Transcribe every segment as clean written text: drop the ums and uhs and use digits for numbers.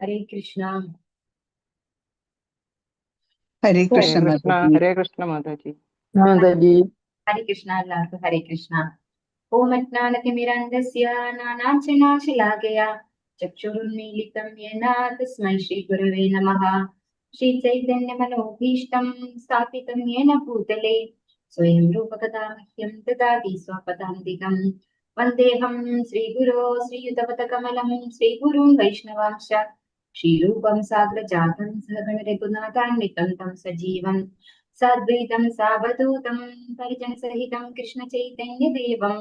ഹരേ കൃഷ്ണ. ഹരേ കൃഷ്ണ മാതാജി. ഹരേ കൃഷ്ണ മാതാജി. ഹരേ കൃഷ്ണ. എല്ലാവർക്കും ഹരേ കൃഷ്ണ. ഓം അജ്ഞാനതിമിരാന്ധസ്യ നാനാഞ്ജനാശലാകയാ ചക്ഷുരുന്മീലിതം യേന തസ്മൈ ശ്രീ ഗുരവേ നമഃ. ശ്രീ ചൈതന്യമനോഭീഷ്ടം സ്ഥാപിതം യേന ഭൂതലേ സ്വയം രൂപകഥാ മഹ്യം ദദാതി സ്വപദാന്തികം. വന്ദേഹം ശ്രീഗുരോ ശ്രീയുതപദകമലം ശ്രീഗുരുൻ വൈഷ്ണവാംശ ശ്രീരൂപം സാഗ്രജാതം സഹഗണ രഘുനാഥാന്വിതം തം സജീവം സാദ്വൈതം സാവധൂതം പരിജനസഹിതം കൃഷ്ണ ചൈതന്യദേവം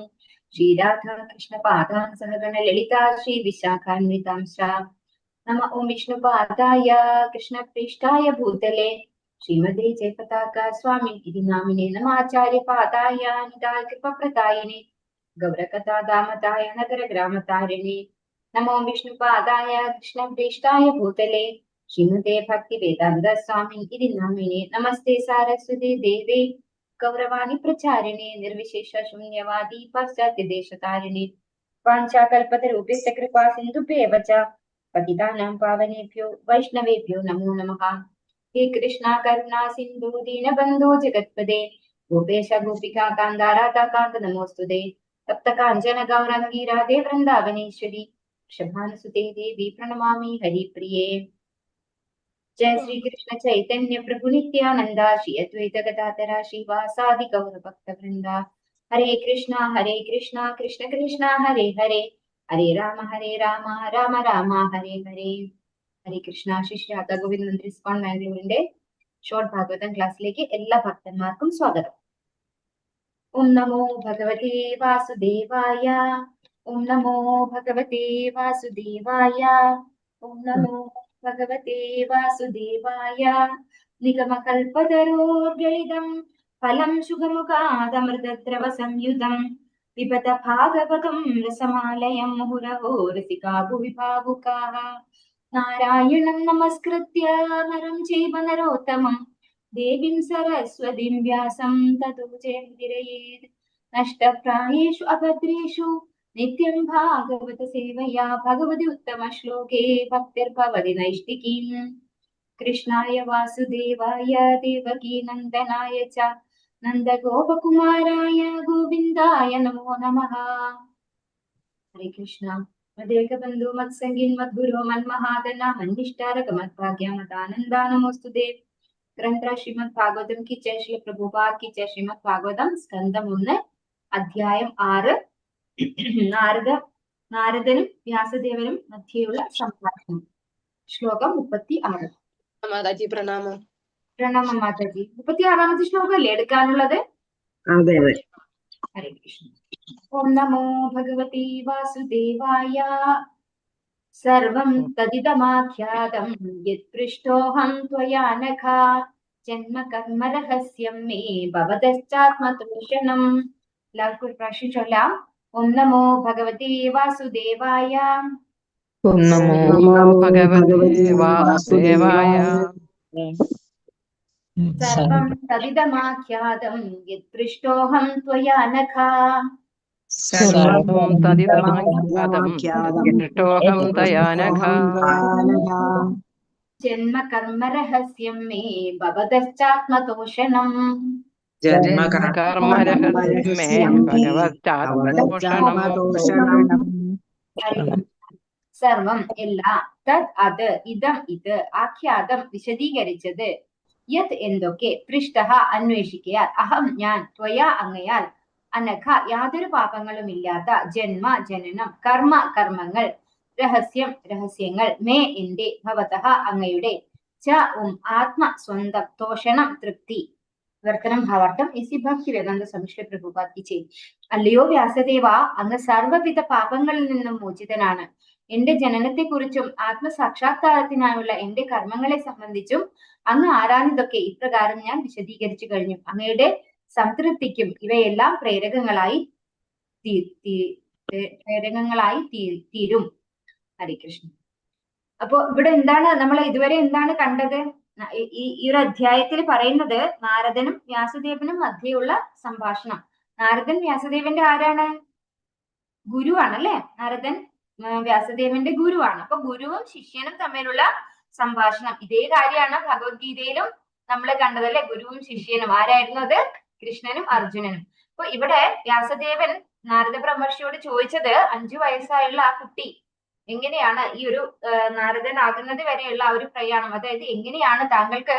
ശ്രീരാധാ കൃഷ്ണപാദാൻ സഹഗണ ലളിതാ ശ്രീ വിശാഖാന്വിതാംശ. നമ ഓം വിഷ്ണുപാദായ കൃഷ്ണപ്രേഷ്ഠായ ഭൂതലേ ശ്രീമതേ ജയപതാക സ്വാമി ഇതി നാമിനേ നമാചാര്യപാദായ നിതായ കൃപപ്രദായിനേ ഗൗരകഥാദാമതായ നഗരഗ്രാമതാരിണേ. നമോ വിഷ്ണുപാദായ കൃഷ്ണപ്രേഷ്ഠായ ഭൂതലേ ശ്രീമതേ ഭക്തി വേദാന്ത സ്വാമി ഇതി നാമിനേ നമസ്തേ സാരസ്വതേ ദേവേ ഗൗരവാണി പ്രചാരിണേ നിർവിശേഷ ശൂന്യവാദി പാശ്ചാത്യ ദേശതാരിണേ. വാഞ്ചാകൽപതരൂപേശ്ച കൃപാ സിന്ധുഭ്യേവ ച പതിതാനാം പാവനേഭ്യോ വൈഷ്ണവേഭ്യോ നമോ നമഃ. ഹേ കൃഷ്ണ കരുണാ സിന്ധു ദീനബന്ധോ ജഗത്പദേ ഗോപേശ ഗോപികാ കാന്ത രാധാകാന്ത നമോസ്തുതേ. തപ്ത കാഞ്ചന ഗൗരാംഗീ രാധേ വൃന്ദാവനേശ്വരി വൃഷഭാനുസുതേ ദേവി പ്രണമാമി ഹരിപ്രിയേ. जय श्री कृष्ण चैतन्य प्रभु नित्यानंद श्री अद्वैत गदाधर श्रीवासादि गौर भक्त वृंदा. हरे कृष्णा कृष्ण कृष्ण हरे हरे हरे राम राम राम हरे हरे. ഹരേ കൃഷ്ണ. ശ്രീ രാധാ ഗോവിന്ദ് മന്ത്രി ഇസ്കോൺ ബാംഗ്ലൂരിന്റെ ഷോർട്ട് ഭാഗവതം ക്ലാസ്സിലേക്ക് എല്ലാ ഭക്തന്മാർക്കും സ്വാഗതം. ഓം നമോ ഭഗവതേ വാസുദേവായ. ഓം നമോ ഭഗവതേ വാസുദേവായ. ഓം നമോ ഭഗവതേ വാസുദേവായ. നിഗമകൽപതരോർഗളിതം ഫലം ശുഖമുഖാദമൃതദ്രവ സംയുതം പിബത ഭാഗവതം രസമാലയം മുഹുരഹോ രസികാ ഭുവി ഭാവുകാഃ. നാരായണം നമസ്കൃത്യ നരം ചൈവ നരോത്തമം ദേവീം സരസ്വതീം വ്യാസം തതോ ജയമുദീരയേത്. നഷ്ടപ്രായേഷു അഭദ്രേഷു നിത്യം ഭാഗവത സേവയാ ഭഗവതി ഉത്തമ ശ്ലോകേ ഭക്തിർഭവതി നൈഷ്ഠികീം. കൃഷ്ണായ വാസുദേവായ ദേവകീ നന്ദനായ ച നന്ദഗോപകുമാരായ ഗോവിന്ദായ നമോ നമഃ. ഹരേ കൃഷ്ണ. മദേകബന്ധു മത്സംഗിൻ മദ്ഗുരു മന്മഹാദന മന്നിഷ്ടാരക മദ്ഭാഗ്യ മദാനന്ദ നമോസ്തുതേ. ഗ്രന്ഥ ശ്രീമദ് ഭാഗവതം കി ജയ. ശ്രീ പ്രഭുപാദ് കി ജയ. ശ്രീമദ് ഭാഗവതം സ്കന്ധം 1 അധ്യായം 6. നാരദനും വ്യാസദേവനും മധ്യയുള്ള സംഭാഷണം. ശ്ലോകം 36. മാതാജി പ്രണാമം. പ്രണാമം മാതാജി. 36ാമത്തെ ശ്ലോകം അല്ലേ എടുക്കാനുള്ളത്? അതെ അതെ. ഹരേ കൃഷ്ണ. ഓം നമോ ഭഗവതി വാസുദേവായ. സർവം തദിദമാഖ്യാതം യത് പൃഷ്ടോഹം ത്വയാ നഘാ ജന്മ കർമ്മ രഹസ്യം മേ ഭവതശ്ചാത്മതോഷണം. എല്ലാവർക്കും ഒരു പ്രാവശ്യം ചൊല്ലാം. ഓം നമോ ഭഗവതി വാസുദേവായ. ഓം നമോ ഭഗവതേ വാസുദേവായ. സർവം തദിദമാഖ്യാതം യത് പൃഷ്ടോഹം ത്വയാ നഘാ സർവം തദിദമാഖ്യാതം പൃഷ്ടോഹം ത്വയാ നഘാ ജന്മ കർമ്മ രഹസ്യം മേ ഭവതശ്ചാത്മതോഷണം. കർമ്മ രഹസ്യം മേ ഭഗവത്ചാത്മതോഷണം. സർവം എല്ലാ, തത് അത്, ഇതം ഇത്, ആഖ്യാതം വിശദീകരിച്ചത്, യത് എന്തൊക്കെ, പൃഷ്ടഃ അന്വേഷിക്കയാൽ, അഹം ഞാൻ, ത്വയാ അങ്ങയാൽ, അനഘ യാതൊരു പാപങ്ങളും ഇല്ലാത്ത, ജന്മ ജനനം, കർമ്മ കർമ്മങ്ങൾ, രഹസ്യം രഹസ്യങ്ങൾ, മേ എന്റെ, ഭവതഃ അങ്ങയുടെ, ച ആത്മ സ്വന്തം, തോഷണം തൃപ്തി. വർത്തനം ഭാവാർത്ഥം ഇസി ഭക്തി വേദാന്ത സ്വാമി പ്രഭുപാദ് കി ജയ്. അല്ലയോ വ്യാസദേവ, അങ്ങ് സർവ്വവിധ പാപങ്ങളിൽ നിന്നും മോചിതനാണ്. എന്റെ ജനനത്തെക്കുറിച്ചും ആത്മസാക്ഷാത്കാരത്തിനായുള്ള എന്റെ കർമ്മങ്ങളെ സംബന്ധിച്ചും അങ്ങ് ആരാഞ്ഞതൊക്കെ ഇപ്രകാരം ഞാൻ വിശദീകരിച്ചു കഴിഞ്ഞു. അങ്ങയുടെ സംതൃപ്തിക്കും ഇവയെല്ലാം പ്രേരകങ്ങളായി തീരും. ഹരേ കൃഷ്ണ. അപ്പോ ഇവിടെ എന്താണ് നമ്മൾ ഇതുവരെ എന്താണ് കണ്ടത്? ഈ ഒരു അധ്യായത്തിൽ പറയുന്നത് നാരദനും വ്യാസദേവനും മധ്യയുള്ള സംഭാഷണം. നാരദൻ വ്യാസദേവന്റെ ആരാണ്? ഗുരുവാണ് അല്ലെ നാരദൻ. വ്യാസദേവന്റെ ഗുരുവാണ്. അപ്പൊ ഗുരുവും ശിഷ്യനും തമ്മിലുള്ള സംഭാഷണം, ഇതേ കാര്യമാണ് ഭഗവത്ഗീതയിലും നമ്മൾ കണ്ടതല്ലേ. ഗുരുവും ശിഷ്യനും ആരായിരുന്നു? അത് കൃഷ്ണനും അർജുനനും. അപ്പൊ ഇവിടെ വ്യാസദേവൻ നാരദ ബ്രഹ്മർഷിയോട് ചോദിച്ചത് 5 വയസ്സായുള്ള ആ കുട്ടി എങ്ങനെയാണ് ഈ ഒരു നാരദനാകുന്നത് വരെയുള്ള ആ ഒരു പ്രയാണം, അതായത് എങ്ങനെയാണ് താങ്കൾക്ക്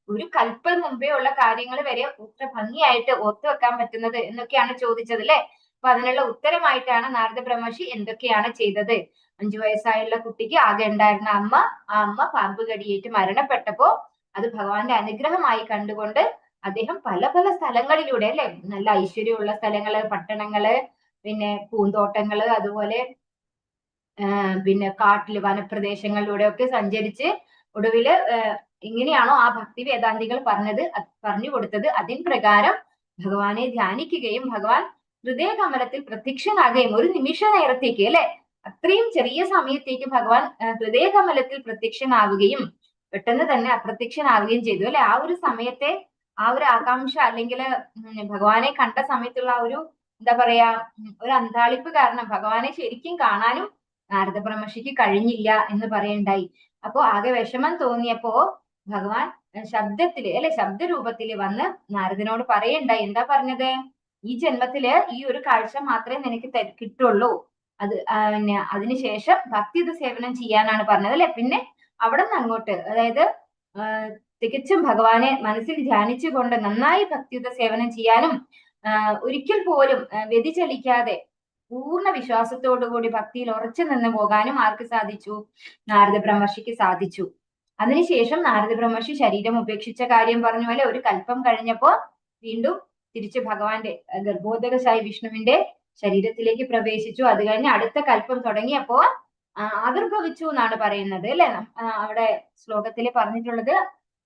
ഒരു കൽപ്പം മുമ്പേ ഉള്ള കാര്യങ്ങൾ വരെ ഇത്ര ഭംഗിയായിട്ട് ഓർത്തു വെക്കാൻ പറ്റുന്നത് എന്നൊക്കെയാണ് ചോദിച്ചത് അല്ലെ. അപ്പൊ അതിനുള്ള ഉത്തരമായിട്ടാണ് നാരദ ബ്രഹ്മർഷി എന്തൊക്കെയാണ് ചെയ്തത്. 5 വയസ്സായുള്ള കുട്ടിക്ക് ആകെ ഉണ്ടായിരുന്ന അമ്മ, ആ അമ്മ പാമ്പ് കടിയേറ്റ് മരണപ്പെട്ടപ്പോ അത് ഭഗവാന്റെ അനുഗ്രഹമായി കണ്ടുകൊണ്ട് അദ്ദേഹം പല പല സ്ഥലങ്ങളിലൂടെ അല്ലെ, നല്ല ഐശ്വര്യമുള്ള സ്ഥലങ്ങള്, പട്ടണങ്ങള്, പിന്നെ പൂന്തോട്ടങ്ങള്, അതുപോലെ പിന്നെ കാട്ടില് വനപ്രദേശങ്ങളിലൂടെ ഒക്കെ സഞ്ചരിച്ച് ഒടുവില് എങ്ങനെയാണോ ആ ഭക്തി വേദാന്തികൾ പറഞ്ഞു കൊടുത്തത് അതിൻ പ്രകാരം ഭഗവാനെ ധ്യാനിക്കുകയും ഭഗവാൻ ഹൃദയകമലത്തിൽ പ്രത്യക്ഷനാകുകയും ഒരു നിമിഷ നേരത്തേക്ക് അല്ലെ, അത്രയും ചെറിയ സമയത്തേക്ക് ഭഗവാൻ ഹൃദയകമലത്തിൽ പ്രത്യക്ഷനാവുകയും പെട്ടെന്ന് തന്നെ അപ്രത്യക്ഷനാവുകയും ചെയ്തു അല്ലെ. ആ ഒരു സമയത്തെ ആ ഒരു ആകാംക്ഷ അല്ലെങ്കിൽ ഭഗവാനെ കണ്ട സമയത്തുള്ള ആ ഒരു എന്താ പറയാ ഒരു അന്താളിപ്പ് കാരണം ഭഗവാനെ ശരിക്കും കാണാനും നാരദ ബ്രഹ്മർഷിക്ക് കഴിഞ്ഞില്ല എന്ന് പറയണ്ടായി. അപ്പോ ആകെ വിഷമം തോന്നിയപ്പോ ഭഗവാൻ ശബ്ദത്തില് അല്ലെ, ശബ്ദരൂപത്തില് വന്ന് നാരദനോട് പറയണ്ടായി. എന്താ പറഞ്ഞത്? ഈ ജന്മത്തില് ഈ ഒരു കാഴ്ച മാത്രമേ നിനക്ക് കിട്ടുള്ളൂ, അത് പിന്നെ അതിനുശേഷം ഭക്തിയുത സേവനം ചെയ്യാനാണ് പറഞ്ഞത് അല്ലെ. പിന്നെ അവിടെ നിന്ന് അങ്ങോട്ട്, അതായത് തികച്ചും ഭഗവാനെ മനസ്സിൽ ധ്യാനിച്ചുകൊണ്ട് നന്നായി ഭക്തിയുത സേവനം ചെയ്യാനും ഒരിക്കൽ പോലും വ്യതിചലിക്കാതെ പൂർണ്ണ വിശ്വാസത്തോടുകൂടി ഭക്തിയിൽ ഉറച്ചു നിന്ന് പോകാനും ആർക്ക് സാധിച്ചു? നാരദ ബ്രഹ്മർഷിക്ക് സാധിച്ചു. അതിനുശേഷം നാരദ ബ്രഹ്മർഷി ശരീരം ഉപേക്ഷിച്ച കാര്യം പറഞ്ഞ പോലെ ഒരു കൽപ്പം കഴിഞ്ഞപ്പോ വീണ്ടും തിരിച്ച് ഭഗവാന്റെ ഗർഭോദകശായി വിഷ്ണുവിന്റെ ശരീരത്തിലേക്ക് പ്രവേശിച്ചു. അത് കഴിഞ്ഞ് അടുത്ത കൽപ്പം തുടങ്ങിയപ്പോ ആവിർഭവിച്ചു എന്നാണ് പറയുന്നത് അല്ലെ. അവിടെ ശ്ലോകത്തിൽ പറഞ്ഞിട്ടുള്ളത്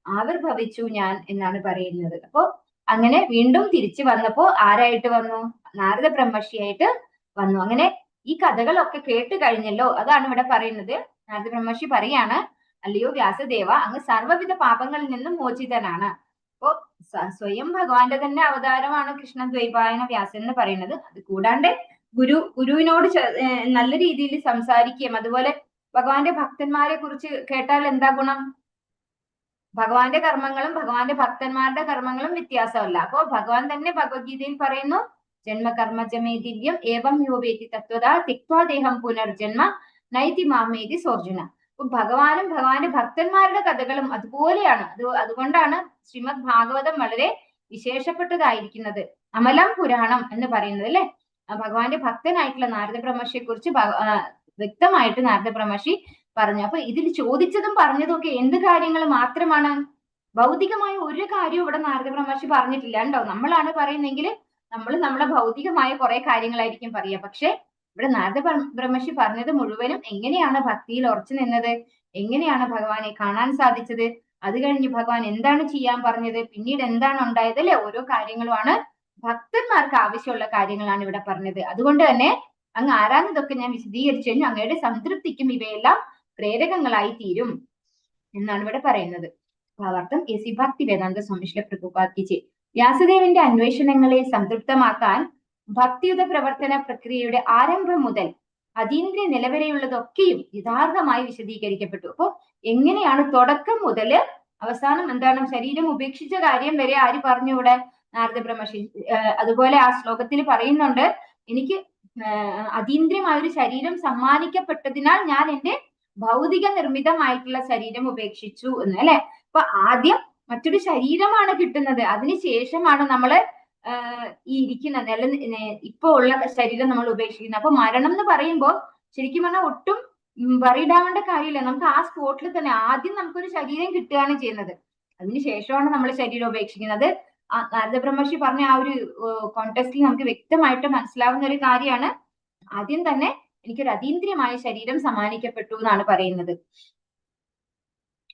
ആവിർഭവിച്ചു ഞാൻ എന്നാണ് പറയുന്നത്. അപ്പോ അങ്ങനെ വീണ്ടും തിരിച്ചു വന്നപ്പോ ആരായിട്ട് വന്നു? നാരദ ബ്രഹ്മർഷിയായിട്ട് വന്നു. അങ്ങനെ ഈ കഥകളൊക്കെ കേട്ട് കഴിഞ്ഞല്ലോ, അതാണ് ഇവിടെ പറയുന്നത്. നാരദ ബ്രഹ്മർഷി പറയാണ്, അല്ലയോ വ്യാസദേവ, അങ്ങ് സർവ്വവിധ പാപങ്ങളിൽ നിന്നും മോചിതനാണ്. അപ്പോ സ്വയം ഭഗവാന്റെ തന്നെ അവതാരമാണ് കൃഷ്ണ ദ്വൈപായന വ്യാസൻ എന്ന് പറയുന്നത്. അത് കൂടാണ്ട് ഗുരുവിനോട് നല്ല രീതിയിൽ സംസാരിക്കുകയും അതുപോലെ ഭഗവാന്റെ ഭക്തന്മാരെ കുറിച്ച് കേട്ടാൽ എന്താ ഗുണം? ഭഗവാന്റെ കർമ്മങ്ങളും ഭഗവാന്റെ ഭക്തന്മാരുടെ കർമ്മങ്ങളും വ്യത്യാസമല്ല. അപ്പോ ഭഗവാൻ തന്നെ ഭഗവത്ഗീതയിൽ പറയുന്നു, ജന്മകർമ്മജമേ ദിവ്യം ഏവം യോവേതി തത്വത തിക്വാദേഹം പുനർജന്മ നൈതി മാമേതി സോർജുന. അപ്പൊ ഭഗവാനും ഭഗവാന്റെ ഭക്തന്മാരുടെ കഥകളും അതുപോലെയാണ്. അതുകൊണ്ടാണ് ശ്രീമദ് ഭാഗവതം വളരെ വിശേഷപ്പെട്ടതായിരിക്കുന്നത്. അമലം പുരാണം എന്ന് പറയുന്നത് അല്ലെ. ഭഗവാന്റെ ഭക്തനായിട്ടുള്ള നാരദ ബ്രഹ്മർഷിയെ കുറിച്ച് വ്യക്തമായിട്ട് നാരദ ബ്രഹ്മർഷി പറഞ്ഞു. അപ്പൊ ഇതിൽ ചോദിച്ചതും പറഞ്ഞതും ഒക്കെ എന്ത് കാര്യങ്ങൾ മാത്രമാണ്? ഭൗതികമായ ഒരു കാര്യവും ഇവിടെ നാരദ ബ്രഹ്മർഷി പറഞ്ഞിട്ടില്ല ഉണ്ടോ. നമ്മളാണ് പറയുന്നെങ്കിൽ നമ്മൾ നമ്മളെ ഭൗതികമായ കുറെ കാര്യങ്ങളായിരിക്കും പറയുക. പക്ഷെ ഇവിടെ നാരദ ബ്രഹ്മർഷി പറഞ്ഞത് മുഴുവനും എങ്ങനെയാണ് ഭക്തിയിൽ ഉറച്ചു നിന്നത്, എങ്ങനെയാണ് ഭഗവാനെ കാണാൻ സാധിച്ചത്, അത് കഴിഞ്ഞ് ഭഗവാൻ എന്താണ് ചെയ്യാൻ പറഞ്ഞത്, പിന്നീട് എന്താണ് ഉണ്ടായത് അല്ലെ. ഓരോ കാര്യങ്ങളുമാണ് ഭക്തന്മാർക്ക് ആവശ്യമുള്ള കാര്യങ്ങളാണ് ഇവിടെ പറഞ്ഞത്. അതുകൊണ്ട് തന്നെ അങ്ങ് ആരാഞ്ഞതൊക്കെ ഞാൻ വിശദീകരിച്ചു കഴിഞ്ഞു. അങ്ങയുടെ സംതൃപ്തിക്കും ഇവയെല്ലാം പ്രേരകങ്ങളായി തീരും എന്നാണ് ഇവിടെ പറയുന്നത്. ഭാവാർത്ഥം എസി ഭക്തി വേദാന്ത സ്വാമി ശ്രീല പ്രഭുപാദ് ജി. വ്യാസദേവന്റെ അന്വേഷണങ്ങളെ സംതൃപ്തമാക്കാൻ ഭക്തിയുത പ്രവർത്തന പ്രക്രിയയുടെ ആരംഭം മുതൽ അതീന്ദ്രിയ നിലവരെയുള്ളതൊക്കെയും യഥാർത്ഥമായി വിശദീകരിക്കപ്പെട്ടു. അപ്പോ എങ്ങനെയാണ് തുടക്കം മുതൽ അവസാനം എന്താണ് ശരീരം ഉപേക്ഷിച്ച കാര്യം വരെ ആര് പറഞ്ഞു ഇവിടെ? നാരദ ബ്രഹ്മർഷി. അതുപോലെ ആ ശ്ലോകത്തിൽ പറയുന്നുണ്ട്, എനിക്ക് അതീന്ദ്രിയമായ ഒരു ശരീരം സമ്മാനിക്കപ്പെട്ടതിനാൽ ഞാൻ എന്റെ ഭൗതിക നിർമ്മിതമായിട്ടുള്ള ശരീരം ഉപേക്ഷിച്ചു എന്ന് അല്ലെ. അപ്പൊ ആദ്യം മറ്റൊരു ശരീരമാണ് കിട്ടുന്നത്, അതിനുശേഷമാണ് നമ്മള് ഈ ഇരിക്കുന്ന ഇപ്പൊ ഉള്ള ശരീരം നമ്മൾ ഉപേക്ഷിക്കുന്നത്. അപ്പൊ മരണം എന്ന് പറയുമ്പോൾ ശരിക്കും പറഞ്ഞാൽ ഒട്ടും വറിയിടാവേണ്ട കാര്യമില്ല. നമുക്ക് ആ സ്പോട്ടിൽ തന്നെ ആദ്യം നമുക്കൊരു ശരീരം കിട്ടുകയാണ് ചെയ്യുന്നത്, അതിനുശേഷമാണ് നമ്മൾ ശരീരം ഉപേക്ഷിക്കുന്നത്. നാരദ ബ്രഹ്മർഷി പറഞ്ഞ ആ ഒരു കോണ്ടെക്സ്റ്റിൽ നമുക്ക് വ്യക്തമായിട്ട് മനസ്സിലാവുന്ന ഒരു കാര്യമാണ്. ആദ്യം തന്നെ എനിക്കൊരു അതീന്ദ്രിയമായ ശരീരം സമ്മാനിക്കപ്പെട്ടു എന്നാണ് പറയുന്നത്.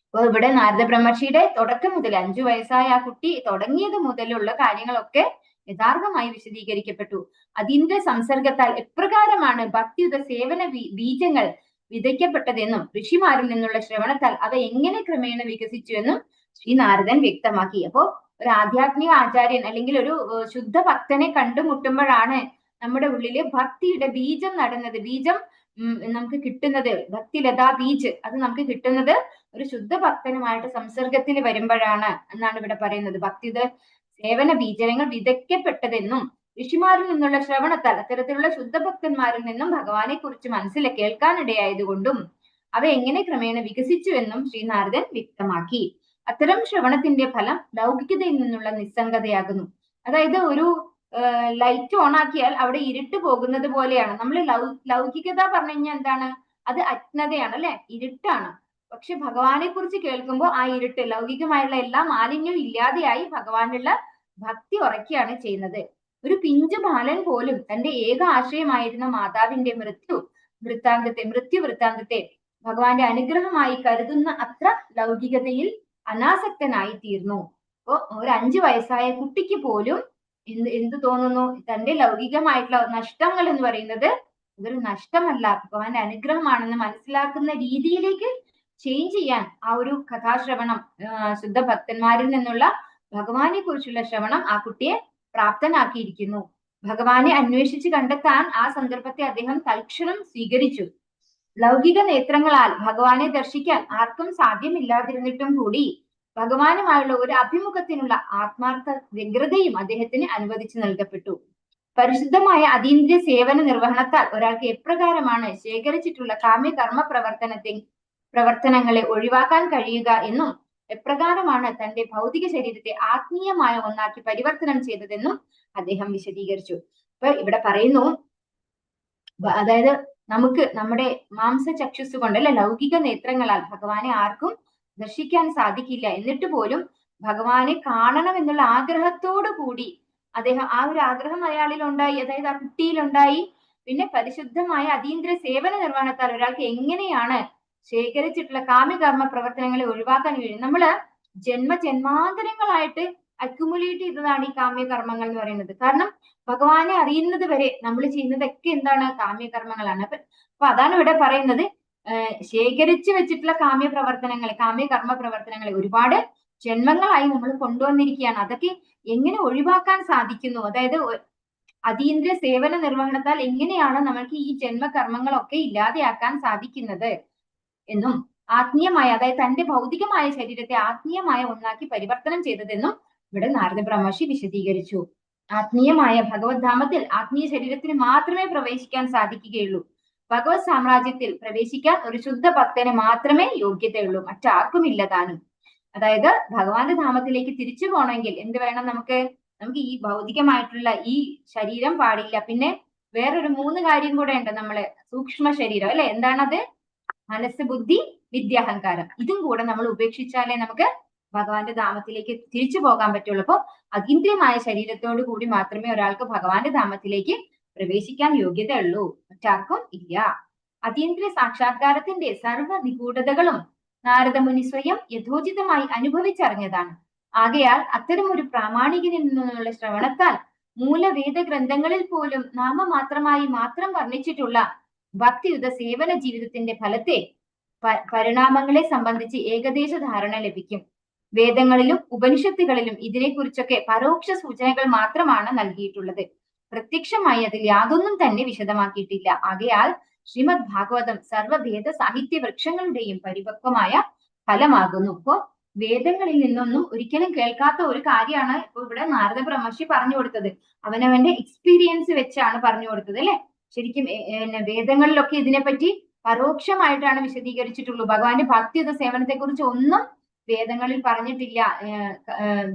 അപ്പൊ ഇവിടെ നാരദ ബ്രഹ്മർഷിയുടെ തുടക്കം മുതൽ 5 വയസ്സായ ആ കുട്ടി തുടങ്ങിയത് മുതലുള്ള കാര്യങ്ങളൊക്കെ യഥാർത്ഥമായി വിശദീകരിക്കപ്പെട്ടു. അതീന്ദ്രിയ സംസർഗത്താൽ എപ്രകാരമാണ് ഭക്തിയുത സേവന ബീജങ്ങൾ വിതയ്ക്കപ്പെട്ടതെന്നും ഋഷിമാരിൽ നിന്നുള്ള ശ്രവണത്താൽ അവ എങ്ങനെ ക്രമേണ വികസിച്ചു എന്നും ശ്രീ നാരദൻ വ്യക്തമാക്കി. അപ്പോ ഒരു ആധ്യാത്മിക ആചാര്യൻ അല്ലെങ്കിൽ ഒരു ശുദ്ധ ഭക്തനെ കണ്ടുമുട്ടുമ്പോഴാണ് നമ്മുടെ ഉള്ളില് ഭക്തിയുടെ ബീജം നടുന്നത്. ബീജം നമുക്ക് കിട്ടുന്നത് ഭക്തിലതാ ബീജ്, അത് നമുക്ക് കിട്ടുന്നത് ഒരു ശുദ്ധ ഭക്തനുമായിട്ട് സംസർഗത്തിൽ വരുമ്പോഴാണ് എന്നാണ് ഇവിടെ പറയുന്നത്. ഭക്തിയുടെ സേവന ബീജങ്ങൾ വിതയ്ക്കപ്പെട്ടതെന്നും ഋഷിമാരിൽ നിന്നുള്ള ശ്രവണത്താൽ അത്തരത്തിലുള്ള ശുദ്ധഭക്തന്മാരിൽ നിന്നും ഭഗവാനെ കുറിച്ച് മനസ്സിൽ കേൾക്കാനിടയായതുകൊണ്ടും അവ എങ്ങനെ ക്രമേണ വികസിച്ചു എന്നും ശ്രീനാരദൻ വ്യക്തമാക്കി. അത്തരം ശ്രവണത്തിന്റെ ഫലം ലൗകികതയിൽ നിന്നുള്ള നിസ്സംഗതയാകുന്നു. അതായത് ഒരു ലൈറ്റ് ഓൺ ആക്കിയാൽ അവിടെ ഇരുട്ട് പോകുന്നത് പോലെയാണ്. നമ്മൾ ലൗകികത പറഞ്ഞു കഴിഞ്ഞാൽ എന്താണ്? അത് അജ്ഞതയാണ്, അല്ലെ? ഇരുട്ടാണ്. പക്ഷെ ഭഗവാനെ കുറിച്ച് കേൾക്കുമ്പോൾ ആ ഇരുട്ട്, ലൗകികമായുള്ള എല്ലാ മാലിന്യവും ഇല്ലാതെയായി ഭഗവാനുള്ള ഭക്തി ഉറക്കുകയാണ് ചെയ്യുന്നത്. ഒരു പിഞ്ചു ബാലൻ പോലും തന്റെ ഏക ആശ്രയമായിരുന്ന മാതാവിന്റെ മൃത്യു വൃത്താന്തത്തെ ഭഗവാന്റെ അനുഗ്രഹമായി കരുതുന്ന അത്ര ലൗകികതയിൽ അനാസക്തനായി തീർന്നു. അപ്പോ ഒരു 5 വയസ്സായ കുട്ടിക്ക് പോലും എന്ത് തോന്നുന്നു? തന്റെ ലൗകികമായിട്ടുള്ള നഷ്ടങ്ങൾ എന്ന് പറയുന്നത് ഇതൊരു നഷ്ടമല്ല, ഭഗവാന്റെ അനുഗ്രഹമാണെന്ന് മനസ്സിലാക്കുന്ന രീതിയിലേക്ക് ചേഞ്ച് ചെയ്യാൻ ആ ഒരു കഥാശ്രവണം, ശുദ്ധ ഭക്തന്മാരിൽ നിന്നുള്ള ഭഗവാനെ കുറിച്ചുള്ള ശ്രവണം ആ കുട്ടിയെ പ്രാപ്തനാക്കിയിരിക്കുന്നു. ഭഗവാനെ അന്വേഷിച്ച് കണ്ടെത്താൻ ആ സന്ദർഭത്തെ അദ്ദേഹം തൽക്ഷണം സ്വീകരിച്ചു. ലൗകിക നേത്രങ്ങളാൽ ഭഗവാനെ ദർശിക്കാൻ ആർക്കും സാധ്യമില്ലാതിരുന്നിട്ടും കൂടി ഭഗവാനുമായുള്ള ഒരു അഭിമുഖത്തിനുള്ള ആത്മാർത്ഥ വ്യഗ്രതയും അദ്ദേഹത്തിന് അനുവദിച്ചു നൽകപ്പെട്ടു. പരിശുദ്ധമായ അതീന്ദ്രിയ സേവന നിർവഹണത്താൽ ഒരാൾക്ക് എപ്രകാരമാണ് ശേഖരിച്ചിട്ടുള്ള കാമ്യകർമ്മ പ്രവർത്തനങ്ങളെ ഒഴിവാക്കാൻ കഴിയുക എന്നും എപ്രകാരമാണ് തന്റെ ഭൗതിക ശരീരത്തെ ആത്മീയമായ ഒന്നാക്കി പരിവർത്തനം ചെയ്തതെന്നും അദ്ദേഹം വിശദീകരിച്ചു. അപ്പൊ ഇവിടെ പറയുന്നു, അതായത് നമുക്ക് നമ്മുടെ മാംസചക്ഷുസ് കൊണ്ട്, അല്ലെ, ലൗകിക നേത്രങ്ങളാൽ ഭഗവാനെ ആർക്കും ദർശിക്കാൻ സാധിക്കില്ല. എന്നിട്ട് പോലും ഭഗവാനെ കാണണം എന്നുള്ള ആഗ്രഹത്തോടു കൂടി അദ്ദേഹം, ആ ഒരു ആഗ്രഹം അയാളിൽ ഉണ്ടായി, അതായത് ആ കുട്ടിയിലുണ്ടായി. പിന്നെ പരിശുദ്ധമായ അതീന്ദ്രിയ സേവന നിർവഹണത്താൽ ഒരാൾക്ക് എങ്ങനെയാണ് ശേഖരിച്ചിട്ടുള്ള കാമ്യകർമ്മ പ്രവർത്തനങ്ങളെ ഒഴിവാക്കാൻ കഴിയും? നമ്മള് ജന്മാന്തരങ്ങളായിട്ട് അക്യുമുലേറ്റ് ചെയ്തതാണ് ഈ കാമ്യകർമ്മങ്ങൾ എന്ന് പറയുന്നത്. കാരണം ഭഗവാനെ അറിയുന്നത് വരെ നമ്മൾ ചെയ്യുന്നതൊക്കെ എന്താണ്? കാമ്യകർമ്മങ്ങളാണ്. അപ്പൊ അതാണ് ഇവിടെ പറയുന്നത്, ശേഖരിച്ചു വെച്ചിട്ടുള്ള കാമ്യകർമ്മ പ്രവർത്തനങ്ങളെ ഒരുപാട് ജന്മങ്ങളായി നമ്മൾ കൊണ്ടുവന്നിരിക്കുകയാണ്. അതൊക്കെ എങ്ങനെ ഒഴിവാക്കാൻ സാധിക്കുന്നു? അതായത് അതീന്ദ്രിയ സേവന നിർവഹണത്താൽ എങ്ങനെയാണ് നമ്മൾക്ക് ഈ ജന്മകർമ്മങ്ങളൊക്കെ ഇല്ലാതെയാക്കാൻ സാധിക്കുന്നത് എന്നും ആത്മീയമായ, അതായത് തന്റെ ഭൗതികമായ ശരീരത്തെ ആത്മീയമായ ഒന്നാക്കി പരിവർത്തനം ചെയ്തതെന്നും ഇവിടെ നാരദ ബ്രഹ്മർഷി വിശദീകരിച്ചു. ആത്മീയമായ ഭഗവത് ധാമത്തിൽ ആത്മീയ ശരീരത്തിന് മാത്രമേ പ്രവേശിക്കാൻ സാധിക്കുകയുള്ളൂ. ഭഗവത് സാമ്രാജ്യത്തിൽ പ്രവേശിക്കാൻ ഒരു ശുദ്ധ ഭക്തന് മാത്രമേ യോഗ്യതയുള്ളൂ, മറ്റാർക്കും ഇല്ലതാനും. അതായത് ഭഗവാന്റെ ധാമത്തിലേക്ക് തിരിച്ചു പോകണമെങ്കിൽ എന്ത് വേണം? നമുക്ക് ഈ ഭൗതികമായിട്ടുള്ള ഈ ശരീരം പാടില്ല. പിന്നെ വേറൊരു 3 കാര്യം കൂടെ ഉണ്ട്. നമ്മള് സൂക്ഷ്മ ശരീരം, അല്ലെ? എന്താണത്? മനസ്സ്, ബുദ്ധി, വിദ്യാഹങ്കാരം. ഇതും കൂടെ നമ്മൾ ഉപേക്ഷിച്ചാലേ നമുക്ക് ഭഗവാന്റെ ധാമത്തിലേക്ക് തിരിച്ചു പോകാൻ പറ്റുള്ളൂ. അപ്പൊ അതീന്ദ്രിയമായ ശരീരത്തോടു കൂടി മാത്രമേ ഒരാൾക്ക് ഭഗവാന്റെ ധാമത്തിലേക്ക് പ്രവേശിക്കാൻ യോഗ്യതയുള്ളൂ, മറ്റാർക്കും ഇല്ല. അതീന്ദ്രിയ സാക്ഷാത്കാരത്തിന്റെ സർവ്വ നിഗൂഢതകളും നാരദ മുനി സ്വയം യഥോചിതമായി അനുഭവിച്ചറിഞ്ഞതാണ്. ആകയാൽ അത്തരമൊരു പ്രാമാണികനിൽ നിന്നുള്ള ശ്രവണത്താൽ മൂലവേദ ഗ്രന്ഥങ്ങളിൽ പോലും നാമമാത്രമായി മാത്രം വർണ്ണിച്ചിട്ടുള്ള ഭക്തിയുത സേവന ജീവിതത്തിന്റെ ഫലത്തെ, പരിണാമങ്ങളെ സംബന്ധിച്ച് ഏകദേശ ധാരണ ലഭിക്കും. വേദങ്ങളിലും ഉപനിഷത്തുകളിലും ഇതിനെക്കുറിച്ചൊക്കെ പരോക്ഷ സൂചനകൾ മാത്രമാണ് നൽകിയിട്ടുള്ളത്. പ്രത്യക്ഷമായി അതിൽ യാതൊന്നും തന്നെ വിശദമാക്കിയിട്ടില്ല. ആകയാൽ ശ്രീമദ് ഭാഗവതം സർവ്വവേദ സാഹിത്യ വൃക്ഷങ്ങളുടെയും പരിപക്വമായ ഫലമാകുന്നു. ഇപ്പോ വേദങ്ങളിൽ നിന്നൊന്നും ഒരിക്കലും കേൾക്കാത്ത ഒരു കാര്യമാണ് ഇപ്പൊ ഇവിടെ നാരദ ബ്രഹ്മർഷി പറഞ്ഞു കൊടുത്തത്. അവനവന്റെ എക്സ്പീരിയൻസ് വെച്ചാണ് പറഞ്ഞു കൊടുത്തത്, അല്ലെ? ശരിക്കും വേദങ്ങളിലൊക്കെ ഇതിനെപ്പറ്റി പരോക്ഷമായിട്ടാണ് വിശദീകരിച്ചിട്ടുള്ളൂ. ഭഗവാന്റെ ഭക്തിയുത സേവനത്തെ കുറിച്ച് ഒന്നും വേദങ്ങളിൽ പറഞ്ഞിട്ടില്ല.